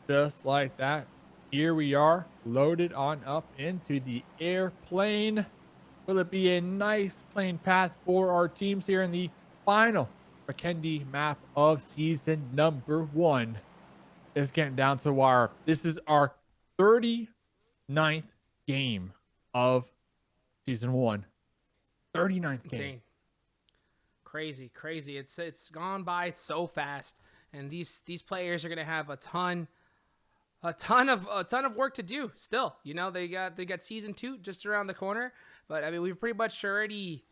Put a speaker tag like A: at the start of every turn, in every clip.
A: Just like that, here we are, loaded on up into the airplane. Will it be a nice plane path for our teams here in the final Prekendi map of season number 1? It's getting down to the wire. This is our 39th game of season 1. 39th game.
B: Insane. Crazy, crazy. It's gone by so fast, and these players are gonna have a ton of work to do still. They got season 2 just around the corner, but I mean we've already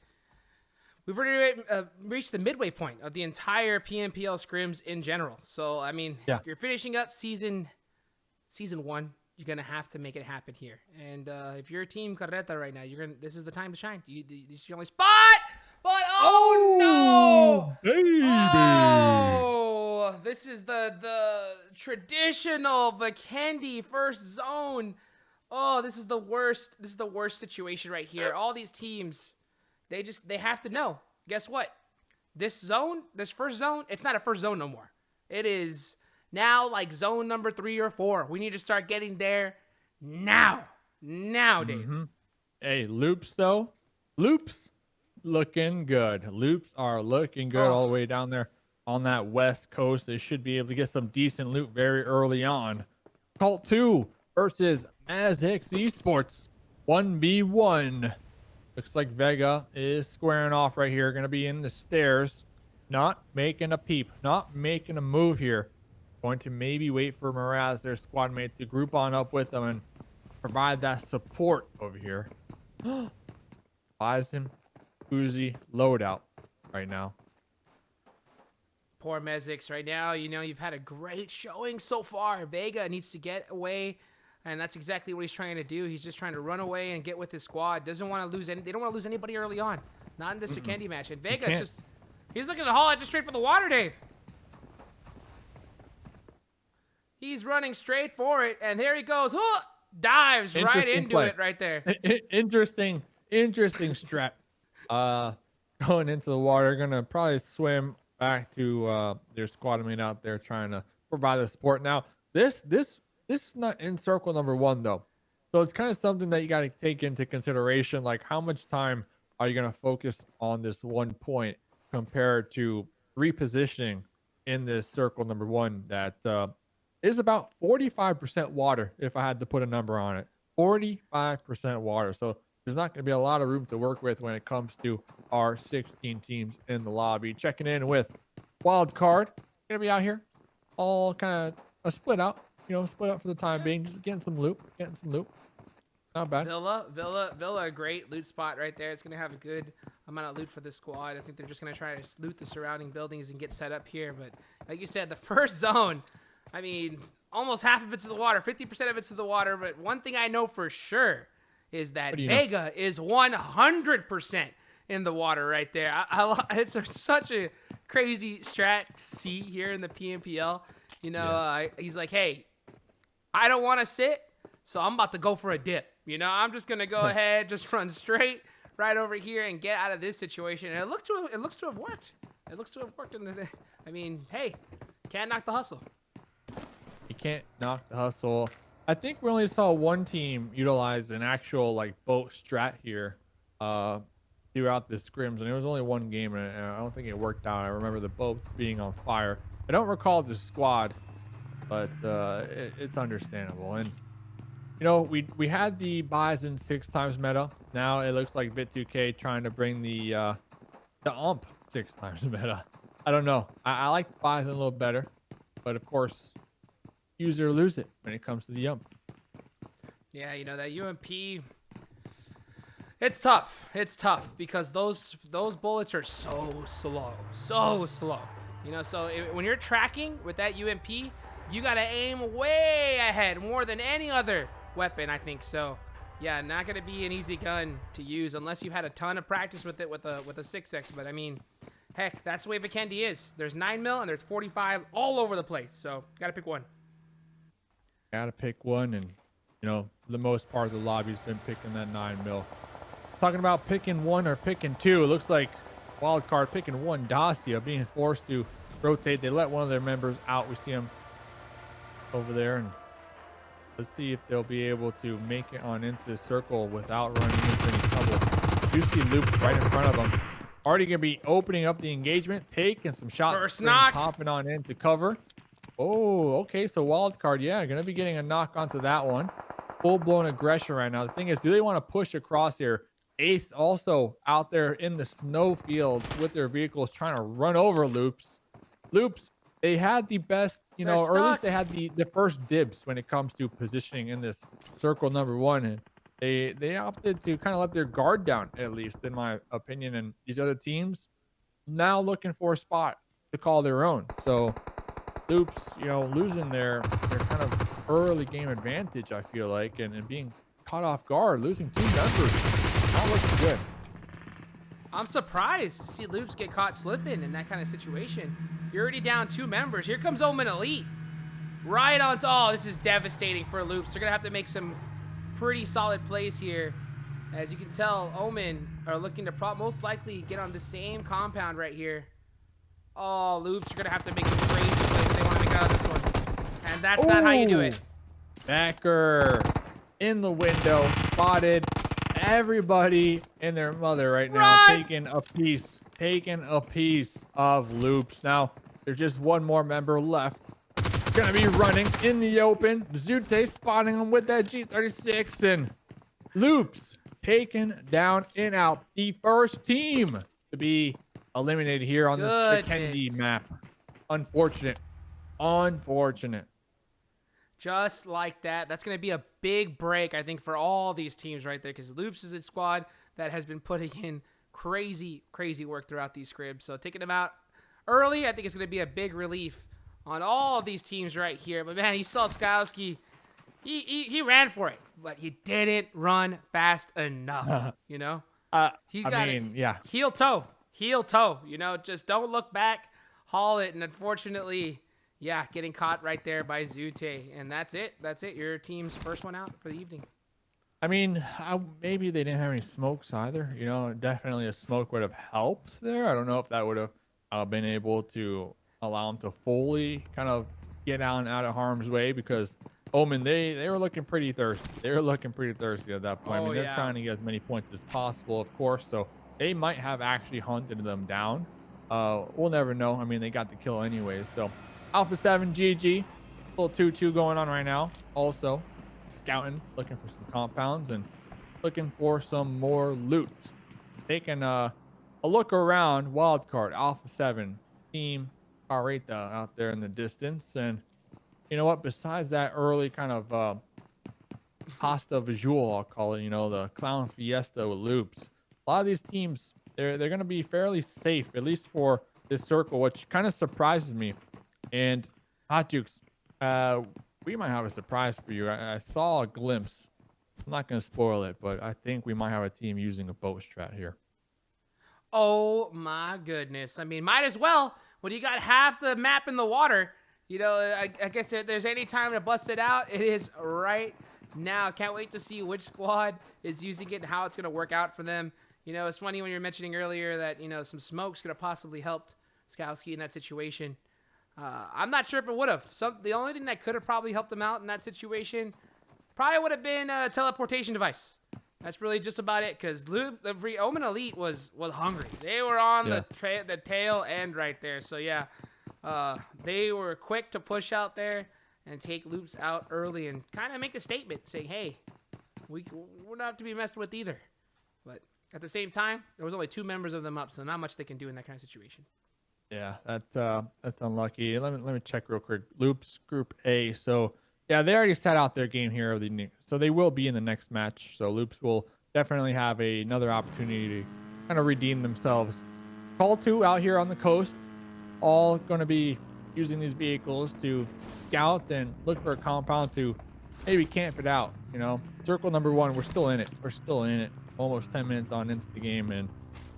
B: reached the midway point of the entire PMPL scrims in general. So I mean,
A: Yeah.
B: you're finishing up season 1. You're gonna have to make it happen here. And if you're Team Carreta right now, this is the time to shine. This is your only spot. But oh no!
A: Baby.
B: Oh, this is the traditional Vikendi first zone. Oh, this is the worst. This is the worst situation right here. All these teams, they have to know. Guess what? This first zone, it's not a first zone no more. It is now like zone number 3 or 4. We need to start getting there now. Now, Dave.
A: Hey, loops though. Loops looking good. Loops are looking good all the way down there on that west coast. They should be able to get some decent loot very early on. Cult 2 versus Mazix Esports 1v1. Looks like Vega is squaring off right here. Going to be in the stairs. Not making a peep. Not making a move here. Going to maybe wait for Miraz, their squad mate, to group on up with them and provide that support over here. Bison, Uzi, loadout right now.
B: Poor Mezix right now. You've had a great showing so far. Vega needs to get away, and that's exactly what he's trying to do. He's just trying to run away and get with his squad. Doesn't want to lose any. They don't want to lose anybody early on. Not in this Vikendi match. And Vega's he's looking to haul it just straight for the water, Dave. He's running straight for it, and there he goes. Dives right into it right there.
A: Interesting strat. Going into the water, gonna probably swim back to their squad mate out there trying to provide the support. Now, this is not in circle number 1 though, so it's kind of something that you got to take into consideration. Like, how much time are you gonna focus on this one point compared to repositioning in this circle number 1 that is about 45% water, if I had to put a number on it. 45% water. So there's not going to be a lot of room to work with when it comes to our 16 teams in the lobby. Checking in with Wild Card. Going to be out here all kind of a split out for the time being. Just getting some loot. Not bad.
B: Villa, a great loot spot right there. It's going to have a good amount of loot for this squad. I think they're just going to try to loot the surrounding buildings and get set up here. But like you said, the first zone, I mean, almost half of it's to the water, 50% of it's to the water. But one thing I know for sure is that Vega is 100% in the water right there. It's such a crazy strat to see here in the PMPL. He's like, hey, I don't want to sit, so I'm about to go for a dip. I'm just going to go ahead, just run straight right over here and get out of this situation. And it looks to have worked. I mean, hey, can't knock the hustle.
A: You can't knock the hustle. I think we only saw one team utilize an actual boat strat here throughout the scrims, and it was only one game, and I don't think it worked out. I remember the boats being on fire. I don't recall the squad, but it's understandable. And we had the Bison 6x meta. Now it looks like Bit2K trying to bring the ump 6x meta. I don't know. I like Bison a little better, but of course, use it or lose it when it comes to the ump.
B: Yeah, that UMP, it's tough. It's tough because those bullets are so slow. So when you're tracking with that UMP, you got to aim way ahead, more than any other weapon, I think. So, yeah, not going to be an easy gun to use unless you've had a ton of practice with it with a 6X. But, I mean, heck, that's the way Vikendi is. There's 9mm and there's 45 all over the place. So, got to pick one.
A: Got to pick one, and, the most part of the lobby's been picking that 9mm. Talking about picking one or picking two, it looks like Wildcard picking one. Dacia being forced to rotate. They let one of their members out. We see him over there, and let's see if they'll be able to make it on into the circle without running into any trouble. You see loops right in front of them. Already gonna be opening up the engagement, taking some shots,
B: First knock.
A: hopping on into cover. Oh, okay. So wild card, yeah, gonna be getting a knock onto that one. Full blown aggression right now. The thing is, do they want to push across here? Ace also out there in the snow fields with their vehicles trying to run over loops. Loops, they had the best, you
B: They're
A: know, or at least
B: stuck.
A: they had the first dibs when it comes to positioning in this circle number one. And they opted to kind of let their guard down, at least in my opinion. And these other teams now looking for a spot to call their own. So loops, you know, losing their kind of early game advantage, I feel like, and being caught off guard, losing 2 members. Not looking good.
B: I'm surprised to see Loops get caught slipping in that kind of situation. You're already down 2 members. Here comes Omen Elite. Right on. Oh, this is devastating for Loops. They're going to have to make some pretty solid plays here. As you can tell, Omen are looking to most likely get on the same compound right here. Oh, Loops are going to have to make some crazy plays if they want to make out of this one. And that's not how you do it.
A: Backer in the window, spotted. Everybody and their mother right now taking a piece of loops. Now there's just one more member left. Gonna be running in the open. Zute spotting him with that G36, and loops taken down and out. The first team to be eliminated here on this Kennedy map. Unfortunate.
B: Just like that. That's going to be a big break, I think, for all these teams right there, because Loops is a squad that has been putting in crazy work throughout these scrims. So taking them out early, I think it's going to be a big relief on all of these teams right here. But, man, you saw Skowski. He ran for it, but he didn't run fast enough, you know? He's got heel toe, you know? Just don't look back, haul it, and unfortunately... yeah, getting caught right there by Zute. And that's it. Your team's first one out for the evening.
A: I mean, maybe they didn't have any smokes either. You know, definitely a smoke would have helped there. I don't know if that would have been able to allow them to fully kind of get out of harm's way, because Omen, they were looking pretty thirsty. They were looking pretty thirsty at that point. I mean, they're trying to get as many points as possible, of course. So they might have actually hunted them down. We'll never know. I mean, they got the kill anyways. So Alpha 7 GG, little 2-2 going on right now. Also scouting, looking for some compounds and looking for some more loot. Taking a look around. Wildcard Alpha 7 team Carreta out there in the distance. And you know what? Besides that early kind of pasta visual, I'll call it, you know, the clown fiesta with loops. A lot of these teams, they're going to be fairly safe, at least for this circle, which kind of surprises me. And Hot Jukes, we might have a surprise for you. I saw a glimpse. I'm not going to spoil it, but I think we might have a team using a boat strat here.
B: Oh my goodness. I mean, might as well. When you got half the map in the water, you know, I guess if there's any time to bust it out, it is right now. Can't wait to see which squad is using it and how it's going to work out for them. You know, it's funny when you were mentioning earlier that, you know, some smokes could have possibly helped Skowski in that situation. I'm not sure if it would have. The only thing that could have probably helped them out in that situation probably would have been a teleportation device. That's really just about it, because the Omen Elite was hungry. They were on the tail end right there. So, yeah, they were quick to push out there and take Loops out early and kind of make a statement saying, hey, we're not to be messed with either. But at the same time, there was only 2 members of them up, so not much they can do in that kind of situation.
A: Yeah, that's unlucky. Let me check real quick. Loops Group A. So yeah, they already sat out their game here so they will be in the next match. So Loops will definitely have another opportunity to kind of redeem themselves. Call 2 out here on the coast, all going to be using these vehicles to scout and look for a compound to maybe camp it out. You know, circle number 1, we're still in it. Almost 10 minutes on into the game, and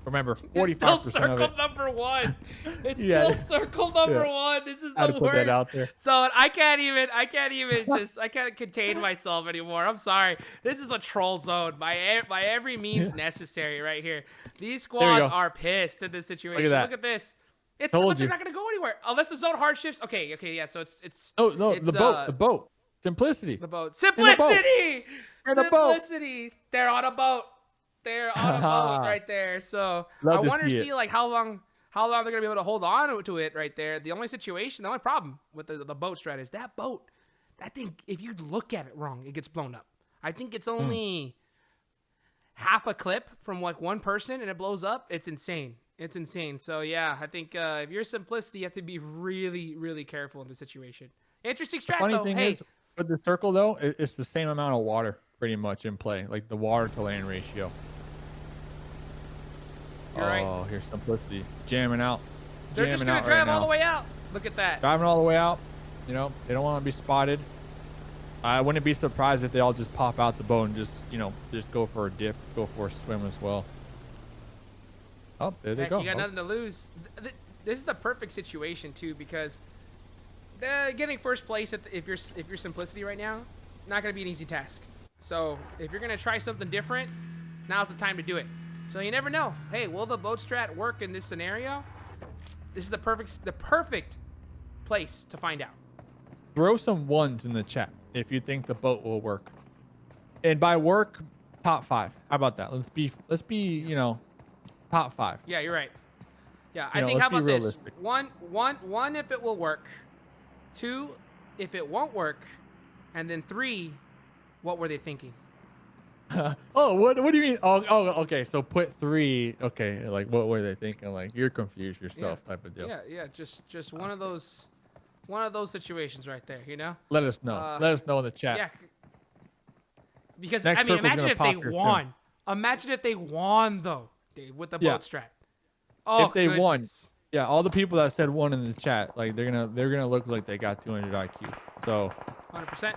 A: remember, 45%
B: it's still
A: of
B: circle
A: it.
B: number 1. It's still circle number 1. This is the
A: Put
B: worst.
A: that out there.
B: So I can't contain myself anymore. I'm sorry. This is a troll zone by every means necessary right here. These squads are pissed in this situation. Look at this. But they're not going to go anywhere. everywhere. Unless the zone hard shifts. Okay, yeah. So it's
A: Oh no,
B: it's,
A: the boat. Simplicity.
B: the boat.
A: In the boat.
B: Simplicity.
A: In the boat.
B: Simplicity. They're on a boat. They're on a boat right there. So I
A: Love to
B: wonder
A: see
B: to
A: it.
B: see like how long they're gonna be able to hold on to it right there. The only problem with the boat strat is that boat. That thing, if you look at it wrong, it gets blown up. I think it's only half a clip from like one person and it blows up. It's insane. It's insane. So yeah, I think if you're Simplicity, you have to be really, really careful in the situation. Interesting strat
A: Funny
B: though.
A: thing
B: Hey,
A: is, with the circle though, it's the same amount of water pretty much in play, like the water to land ratio.
B: You're right.
A: Oh, here's Simplicity jamming out.
B: They're just gonna drive all the way out. Look at that.
A: Driving all the way out. You know, they don't want to be spotted. I wouldn't be surprised if they all just pop out the boat and just, you know, just go for a dip, go for a swim as well. Oh, there they
B: Heck,
A: go.
B: you got
A: Oh.
B: nothing to lose. This is the perfect situation too, because getting first place if you're Simplicity right now, not gonna be an easy task. So if you're gonna try something different, now's the time to do it. So you never know. Hey, will the boat strat work in this scenario? This is the perfect place to find out.
A: Throw some ones in the chat if you think the boat will work. And by work, top 5. How about that? Let's be, you know, top 5.
B: Yeah, you're right. Yeah,
A: You
B: I
A: know,
B: think
A: let's
B: how
A: be
B: about this?
A: realistic.
B: One if it will work. 2 if it won't work. And then 3, what were they thinking?
A: Oh, what do you mean? Oh, okay. So put 3. Okay, like what were they thinking? Like you're confused yourself, type of deal.
B: Yeah, just one of those situations right there, you know?
A: Let us know. Let us know in the chat.
B: Yeah. Because
A: Next
B: I mean,
A: circle's
B: imagine
A: gonna
B: if they
A: pop here soon.
B: won. Imagine if they won though, Dave, with the
A: Yeah.
B: boat strat. Oh,
A: If they won,
B: goodness.
A: yeah, all the people that said 1 in the chat, like they're gonna look like they got 200 IQ. So
B: 100%.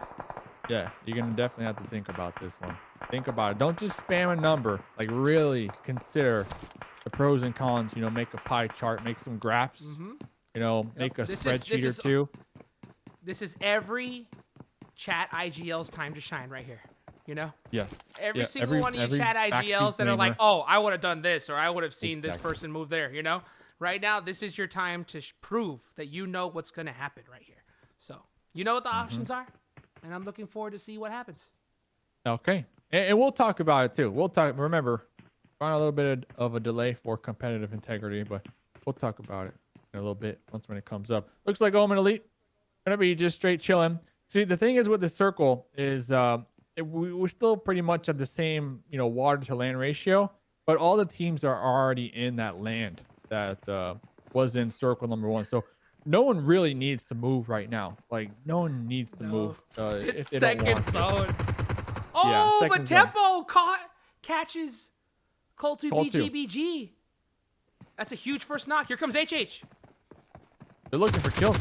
A: yeah, you're gonna definitely have to think about this one. Think about it. Don't just spam a number. Like really consider the pros and cons. You know, make a pie chart, make some graphs. You know, make a spreadsheet or two.
B: This is every chat IGL's time to shine right here. You know?
A: Yes.
B: Every
A: Yeah,
B: single one of you
A: every
B: chat IGLs that are like,
A: gamer.
B: oh, I would have done this, or I would have seen this
A: Exactly.
B: person move there, you know? Right now, this is your time to prove that you know what's going to happen right here. So, you know what the options are? And I'm looking forward to see what happens.
A: Okay. And we'll talk about it too. We'll talk. Remember, we're on a little bit of a delay for competitive integrity, but we'll talk about it in a little bit when it comes up. Looks like Omen Elite gonna be just straight chilling. See, the thing is with the circle is we still pretty much have the same, you know, water to land ratio, but all the teams are already in that land that was in circle number 1. So no one really needs to move right now. Like no one needs to move if
B: It's
A: they don't want
B: second
A: to.
B: zone. Oh, but
A: second zone.
B: Tempo catches Coltu
A: Call two.
B: BGBG. That's a huge first knock. Here comes HH.
A: They're looking for kills.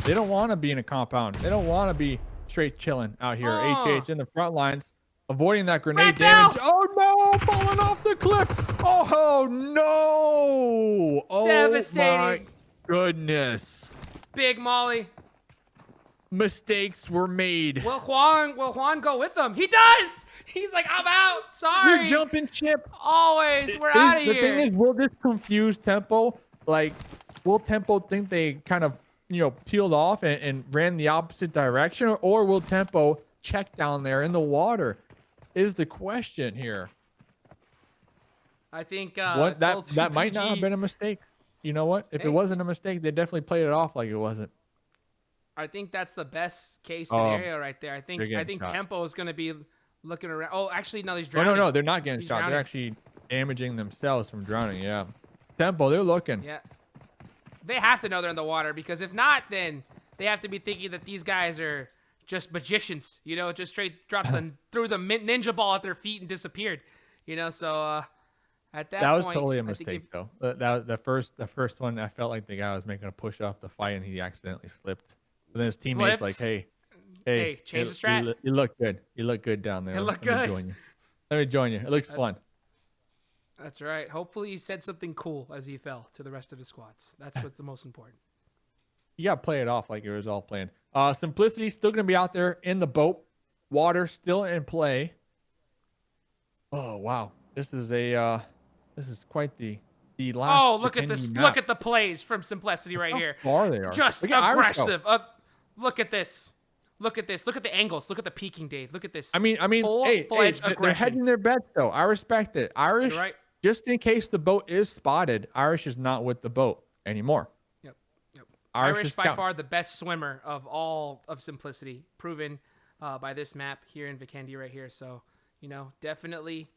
A: They don't want to be in a compound. They don't want to be straight chilling out here.
B: Oh.
A: HH in the front lines, avoiding that grenade
B: Frag
A: damage. Oh no! Falling off the cliff. Oh no! Oh
B: Devastating.
A: my goodness!
B: Big Molly.
A: Mistakes were made.
B: Will Juan go with him? He does. He's like, I'm out. Sorry.
A: You're jumping ship.
B: Always. We're out of here.
A: The thing is, will this confuse Tempo? Like, will Tempo think they kind of, you know, peeled off and ran the opposite direction, or will Tempo check down there in the water? Is the question here.
B: I think
A: What that
B: Coltu
A: might not have
B: BG
A: been a mistake. You know what? If
B: Hey.
A: it wasn't a mistake, they definitely played it off like it wasn't.
B: I think that's the best case
A: Oh,
B: scenario right there. I think
A: they're getting shot.
B: Tempo is going to be looking around. Oh, actually, no, he's
A: Oh,
B: drowning.
A: no, they're not getting
B: He's
A: shot.
B: drowning.
A: They're actually damaging themselves from drowning. Yeah. Tempo, they're looking.
B: Yeah. They have to know they're in the water, because if not, then they have to be thinking that these guys are just magicians, you know, just straight dropped threw the ninja ball at their feet and disappeared, you know. So at that
A: That was
B: point,
A: totally a
B: I think
A: mistake, though. The first one, I felt like the guy was making a push off the fight and he accidentally slipped. But then his teammates
B: Slips.
A: like,
B: Hey,
A: hey,
B: change the strat.
A: You look good. You look good down there.
B: You look
A: Let me
B: good.
A: join you. Let me join you. It looks fun.
B: That's right. Hopefully, he said something cool as he fell to the rest of his squads. That's what's the most important.
A: You gotta play it off like it was all planned. Simplicity still gonna be out there in the boat. Water still in play. Oh wow, this is quite the the last.
B: Oh, look at
A: Defending
B: this.
A: map.
B: Look at the plays from Simplicity right
A: How
B: here.
A: far they are.
B: Just
A: Look at Irish, though.
B: aggressive. Look at this. Look at this. Look at the angles. Look at the peeking, Dave. Look at this.
A: I mean, hey,
B: Full-fledged
A: they're
B: aggression.
A: hedging their bets though. I respect it. Irish,
B: You're right.
A: just in case the boat is spotted, Irish is not with the boat anymore.
B: Yep.
A: Irish
B: Irish
A: is
B: by
A: scouting.
B: far the best swimmer of all of Simplicity, proven by this map here in Vikendi right here. So, definitely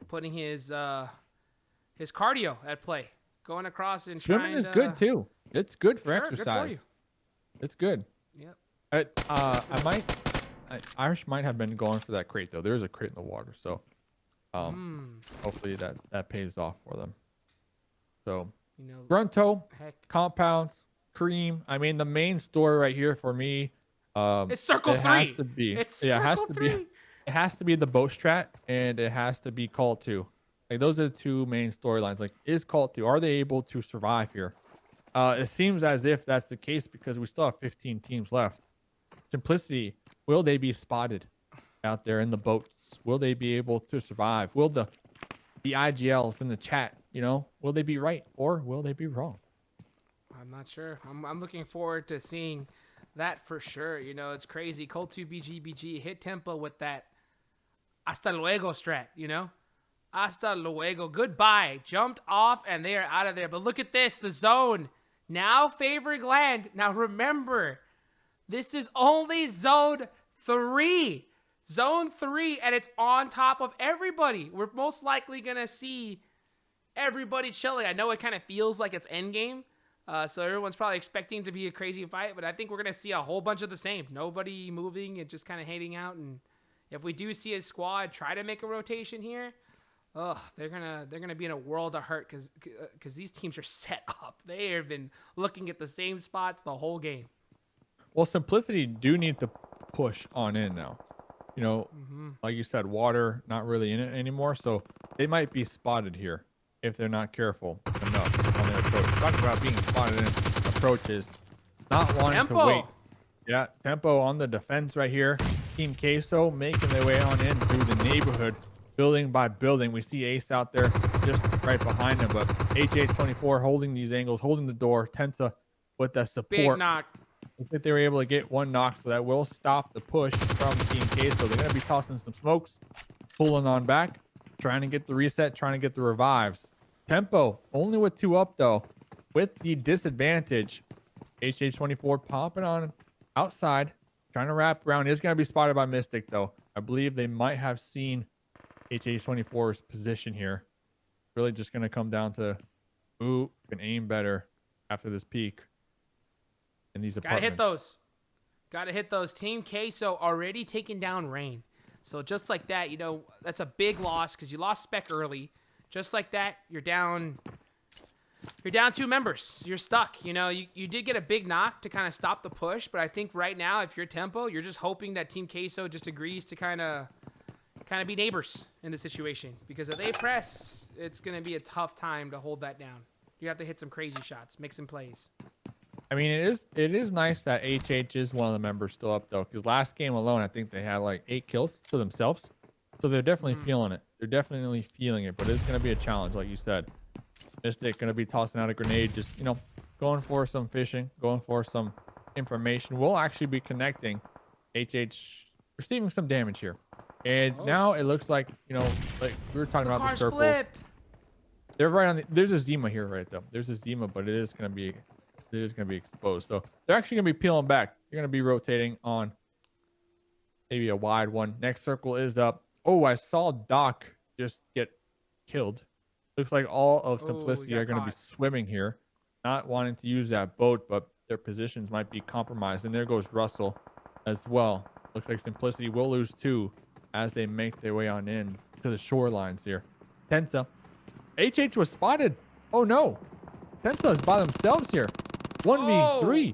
B: putting his cardio at play, going across and
A: Swimming
B: trying
A: is
B: to,
A: good too. It's good for
B: Sure, good for
A: exercise.
B: you.
A: It's good.
B: Yep.
A: Irish might have been going for that crate though. There is a crate in the water, so hopefully that pays off for them. So Grunto,
B: Heck,
A: compounds, cream. I mean, the main story right here for me.
B: it's circle
A: it
B: 3.
A: Has to be.
B: It's
A: Yeah,
B: circle
A: it has to
B: 3.
A: be. It has to be the boat strat, and it has to be call 2. Like those are the two main storylines. Like, is call 2? Are they able to survive here? It seems as if that's the case because we still have 15 teams left. Simplicity, will they be spotted out there in the boats? Will they be able to survive? Will the IGLs in the chat, will they be right or will they be wrong?
B: I'm not sure. I'm looking forward to seeing that for sure. It's crazy. Cold 2 BGBG hit tempo with that hasta luego strat, Hasta luego. Goodbye. Jumped off and they are out of there. But look at this. The zone now favoring land. Now remember, this is only zone 3. Zone 3, and it's on top of everybody. We're most likely going to see everybody chilling. I know it kind of feels like it's endgame. So everyone's probably expecting to be a crazy fight, but I think we're going to see a whole bunch of the same. Nobody moving and just kind of hanging out. And if we do see a squad try to make a rotation here, they're gonna be in a world of hurt because these teams are set up. They have been looking at the same spots the whole game.
A: Well, Simplicity do need to push on in now. Like you said, water not really in it anymore, so they might be spotted here if they're not careful enough on their approach. Talking about being spotted in approaches, not wanting to wait. Yeah, tempo on the defense right here. Team Queso making their way on in through the neighborhood, building by building. We see Ace out there just right behind him, but HH24 holding these angles, holding the door. Tensa with the support.
B: Big knock.
A: I think they were able to get one knock, so that will stop the push from Team Queso. They're going to be tossing some smokes, pulling on back, trying to get the reset, trying to get the revives. Tempo only with 2 up though, with the disadvantage. HH24 popping on outside, trying to wrap around. Is going to be spotted by Mystic though. I believe they might have seen HH24's position here. Really just going to come down to who can aim better after this peak in these apartments.
B: Gotta hit those. Team Queso already taking down Rain. So just like that, that's a big loss because you lost Spec early. Just like that, you're down 2 members. You're stuck. You did get a big knock to kind of stop the push, but I think right now, if you're Tempo, you're just hoping that Team Queso just agrees to kind of be neighbors in the situation, because if they press, it's going to be a tough time to hold that down. You have to hit some crazy shots, make some plays.
A: I mean, it is nice that HH is one of the members still up though, because last game alone, I think they had like 8 kills to themselves. So they're definitely feeling it. They're definitely feeling it, but it's going to be a challenge, like you said. Mystic going to be tossing out a grenade, just, going for some fishing, going for some information. We'll actually be connecting HH, receiving some damage here. And now it looks like, like we were talking about the circles.
B: Flipped.
A: They're right on there's a Zima here, right though. There's a Zima, but it is going to be exposed. So they're actually going to be peeling back. They're going to be rotating on maybe a wide one. Next circle is up. Oh, I saw Doc just get killed. Looks like all of Simplicity are going to be swimming here, not wanting to use that boat, but their positions might be compromised. And there goes Russell as well. Looks like Simplicity will lose 2 as they make their way on in to the shorelines here. Tensa. HH was spotted. Oh no. Tensa is by themselves here. 1v3.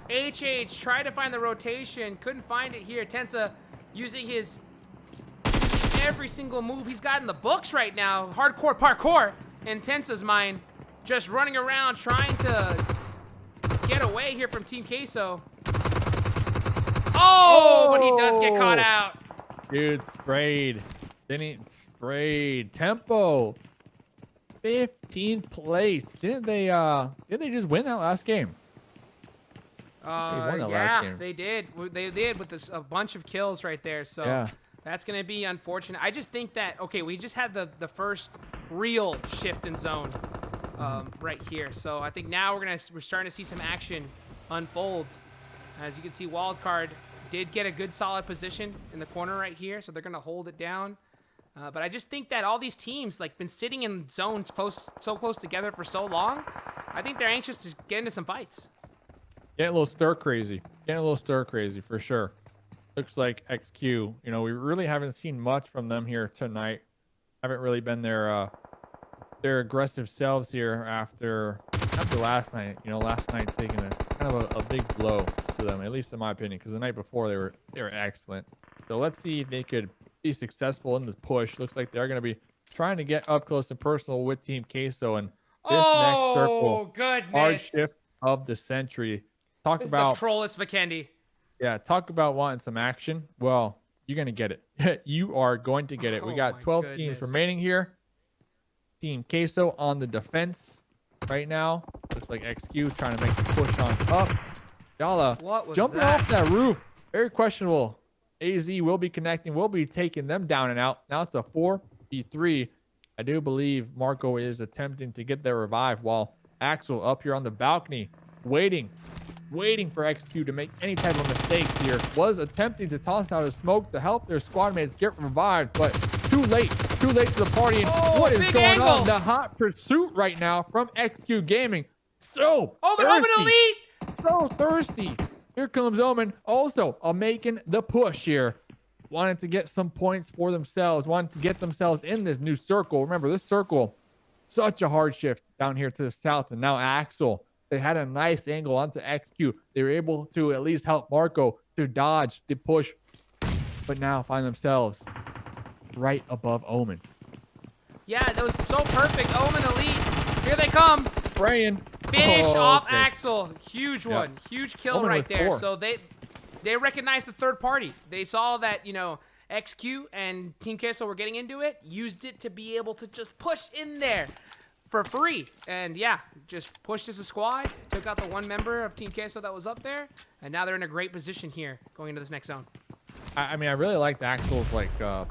B: HH tried to find the rotation, couldn't find it here. Tensa using every single move he's got in the books right now. Hardcore parkour in Tensa's mind. Just running around trying to get away here from Team Queso. Oh, but he does get caught out.
A: Dude, sprayed. Then he sprayed. Tempo 15th place. Didn't they just win that last game? Won that last
B: Yeah,
A: game.
B: they did. They did with a bunch of kills right there. So
A: Yeah.
B: that's going to be unfortunate. I just think that, okay, we just had the first real shift in zone right here. So I think now we're starting to see some action unfold. As you can see, Wildcard did get a good solid position in the corner right here. So they're going to hold it down. But I just think that all these teams, like, been sitting in zones so close together for so long. I think they're anxious to get into some fights.
A: Getting a little stir crazy. Getting a little stir crazy for sure. Looks like XQ. You know, we really haven't seen much from them here tonight. Haven't really been their aggressive selves here after last night. You know, last night taking a kind of a big blow to them, at least in my opinion, because the night before they were excellent. So let's see if they could be successful in this push. Looks like they're going to be trying to get up close and personal with Team Queso and this next circle.
B: Goodness.
A: Hard shift of the century. Talk
B: This
A: about
B: is the trollest Vikendi.
A: Yeah, talk about wanting some action. Well, you're going to get it. You are going to get it. We got 12 teams remaining here. Team Queso on the defense right now. Looks like XQ trying to make the push on up. Y'all jumping off that roof. Very questionable. AZ will be connecting. We'll be taking them down and out. Now it's a 4v3. I do believe Marco is attempting to get their revive while Axel up here on the balcony waiting for XQ to make any type of mistakes here. Was attempting to toss out a smoke to help their squad mates get revived, but too late to the party. And what is going on? The hot pursuit right now from XQ Gaming. So
B: Omen Elite!
A: So thirsty. Here comes Omen, also making the push here. Wanted to get some points for themselves, wanted to get themselves in this new circle. Remember, this circle, such a hard shift down here to the south. And now Axel, they had a nice angle onto XQ. They were able to at least help Marco to dodge the push, but now find themselves right above Omen.
B: Yeah, that was so perfect. Omen Elite. Here they come.
A: Spraying.
B: Finish off Axel. Huge one.
A: Yep.
B: Huge kill
A: Omen
B: right
A: with
B: there.
A: 4.
B: So they recognized the third party. They saw that, you know, XQ and Team Queso were getting into it, used it to be able to just push in there for free. And yeah, just pushed as a squad, took out the one member of Team Queso that was up there, and now they're in a great position here going into this next zone.
A: I mean, I really liked Axel's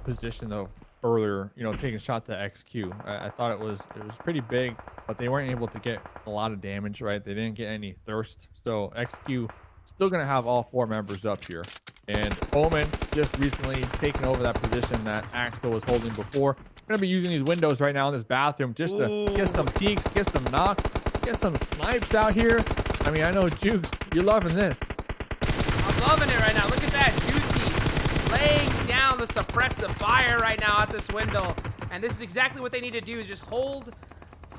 A: position though earlier, you know, taking a shot to XQ. I thought it was pretty big, but they weren't able to get a lot of damage, right? They didn't get any thirst. So XQ still gonna have all 4 members up here. And Omen just recently taken over that position that Axel was holding before. Gonna be using these windows right now in this bathroom just to get some peeks, get some knocks, get some snipes out here. I mean, I know Jukes, you're loving this.
B: I'm loving it right now. Look at that. Juicy laying down the suppressive fire right now at this window. And this is exactly what they need to do, is just hold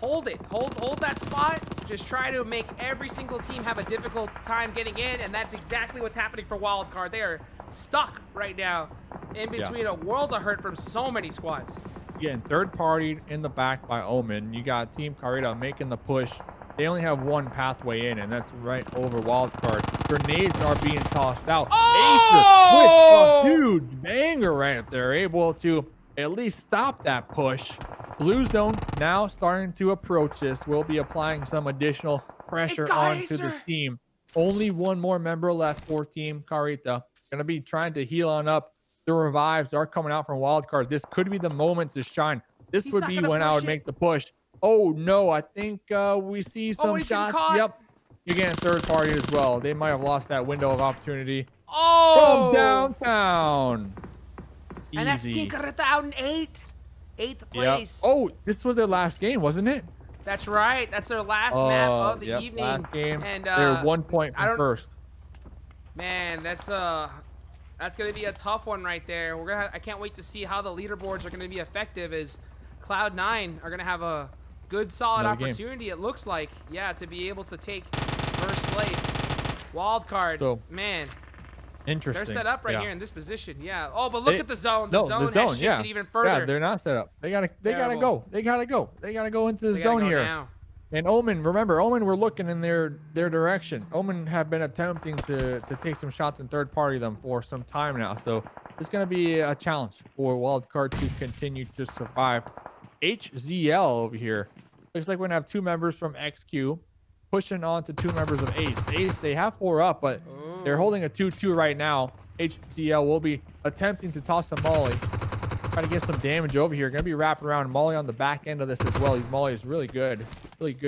B: that spot. Just try to make every single team have a difficult time getting in, and that's exactly what's happening for Wildcard. They are stuck right now in between a world of hurt from so many squads.
A: Getting third partied in the back by Omen. You got Team Carita making the push. They only have one pathway in, and that's right over Wildcard. Grenades are being tossed out.
B: Oh!
A: Acer with a huge banger right there, able to at least stop that push. Blue zone now starting to approach this. We'll be applying some additional pressure onto the team. Only one more member left for Team Carita. Gonna be trying to heal on up. The revives are coming out from Wildcard. This could be the moment to shine. This would be when I would make the push. Oh no, I think we see some shots. Yep, you're getting third party as well. They might have lost that window of opportunity.
B: Oh!
A: From downtown. Easy.
B: And that's Team Carita out in 8th place.
A: Yep. Oh, this was their last game, wasn't it?
B: That's right. That's their last map of the evening.
A: Last game.
B: And
A: they're 1 point from first.
B: Man, that's gonna be a tough one right there. I can't wait to see how the leaderboards are gonna be effective. As Cloud9 are gonna have a good solid opportunity, it looks like, yeah, to be able to take first place. Wildcard, so, man.
A: Interesting.
B: They're set up right here in this position. Yeah. Oh, but look at the zone. The zone has shifted even further.
A: Yeah, they're not set up. They gotta go. They gotta go into the zone here.
B: Now.
A: And Omen, remember, Omen were looking in their direction. Omen have been attempting to take some shots and third party them for some time now. So it's gonna be a challenge for Wildcard to continue to survive. HZL over here Looks like we're gonna have 2 members from XQ pushing on to 2 members of Ace. Ace, they have 4 up, but they're holding a 2-2 right now. HCL will be attempting to toss a molly. Trying to get some damage over here. Gonna be wrapping around molly on the back end of this as well. These molly is really good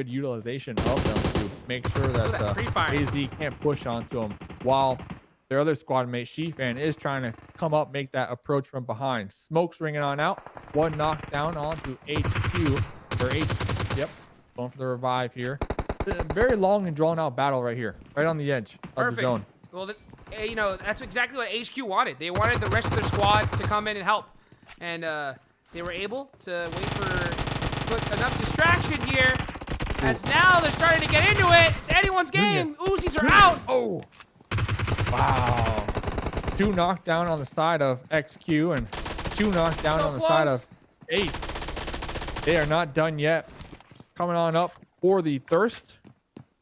A: utilization of them to make sure that AZ can't push onto them, while their other squad mate Shifan is trying to come up, make that approach from behind. Smoke's ringing on out. 1 knockdown onto HQ or H. Yep, going for the revive here. It's a very long and drawn out battle right here, right on the edge of the zone.
B: Well, you know, that's exactly what HQ wanted. They wanted the rest of their squad to come in and help. And they were able to wait for put enough distraction here. As now they're starting to get into it. It's anyone's game. Uzis are out.
A: Oh, wow. 2 knockdown on the side of XQ and 2 knockdown on the side of Ace. They are not done yet. Coming on up for the thirst.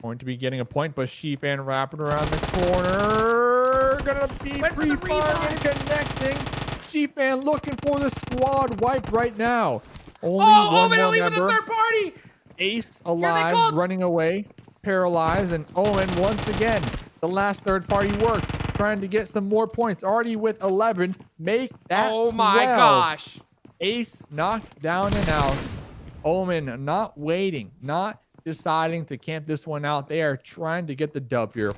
A: Going to be getting a point, but Shifan wrapping around the corner. Gonna be pre-firing and connecting. Shifan looking for the squad wipe right now. Only one more
B: leaving
A: member.
B: the third party.
A: Ace alive, running away, paralyzed, and Owen once again. The last third party work, trying to get some more points. Already with 11, make that 12.
B: My gosh.
A: Ace knocked down and out. Omen not waiting, not deciding to camp this one out. They are trying to get the dub here.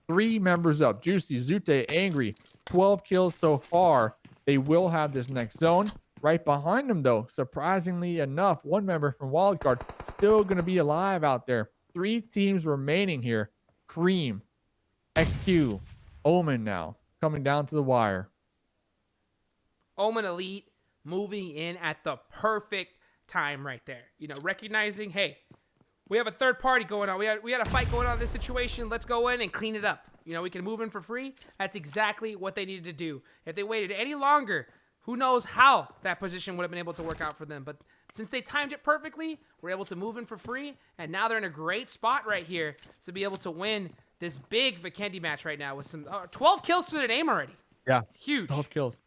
A: 3 members up. Juicy, Zute, Angry. 12 kills so far. They will have this next zone. Right behind them, though, surprisingly enough, 1 member from Wildcard still going to be alive out there. 3 teams remaining here. Cream, XQ, Omen now coming down to the wire.
B: Omen Elite moving in at the perfect time right there. You know, recognizing, hey, we have a third party going on. We had a fight going on in this situation. Let's go in and clean it up. You know, we can move in for free. That's exactly what they needed to do. If they waited any longer, who knows how that position would have been able to work out for them. But since they timed it perfectly, we're able to move in for free. And now they're in a great spot right here to be able to win this big Vikendi match right now with some 12 kills to their name already.
A: Yeah.
B: Huge.
A: 12 kills.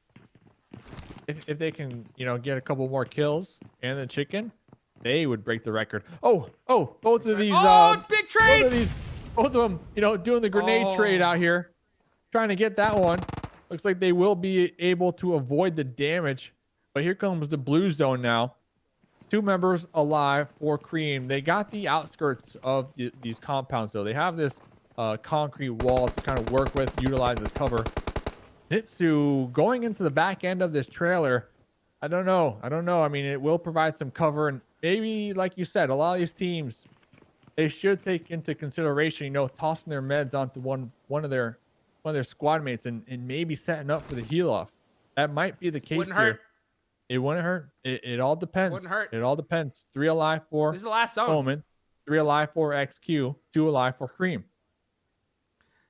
A: If they can, you know, get a couple more kills and the chicken, they would break the record. Oh, both of these.
B: Big trade.
A: Both of them, you know, doing the grenade trade out here. Trying to get that one. Looks like they will be able to avoid the damage. But here comes the blue zone now. 2 members alive for Cream. They got the outskirts of these compounds, though. They have this concrete wall to kind of work with, utilize as cover. Nitsu going into the back end of this trailer. I don't know. I mean, it will provide some cover. And maybe, like you said, a lot of these teams, they should take into consideration, you know, tossing their meds onto one of their squad mates and maybe setting up for the heal off. That might be the case
B: Wouldn't
A: here.
B: hurt.
A: It wouldn't hurt. It all depends.
B: Wouldn't hurt.
A: It all depends. 3 alive for
B: This is the last zone.
A: Omen, 3 alive for XQ, 2 alive for Cream.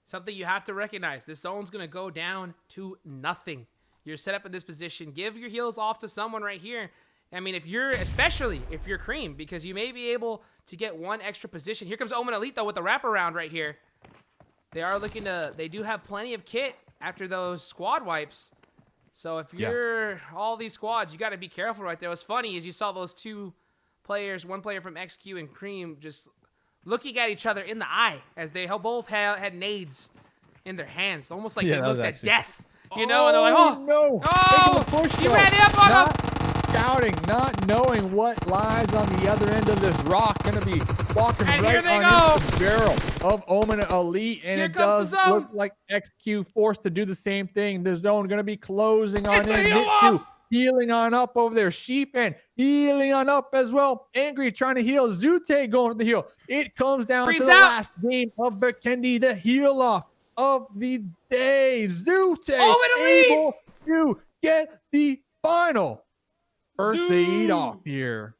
B: Something you have to recognize. This zone's going to go down to nothing. You're set up in this position. Give your heals off to someone right here. I mean, especially if you're Cream, because you may be able to get 1 extra position. Here comes Omen Elite, though, with the wraparound right here. They do have plenty of kit after those squad wipes. So if you're all these squads, you got to be careful right there. What's funny is you saw those 2 players, 1 player from XQ and Cream, just looking at each other in the eye as they both had nades in their hands. Almost like they looked at death. You know, and they're like,
A: You
B: ran up on them.
A: Scouting, not knowing what lies on the other end of this rock. Gonna be walking right on into the barrel of Omen Elite, and it does look like XQ forced to do the same thing. The zone gonna be closing on in. Nitsu healing on up over there. Sheepman healing on up as well. Angry trying to heal. Zute going for the heal. It comes down to the last game of Vikendi, the heal off of the day. Zute able to get the final first aid off here.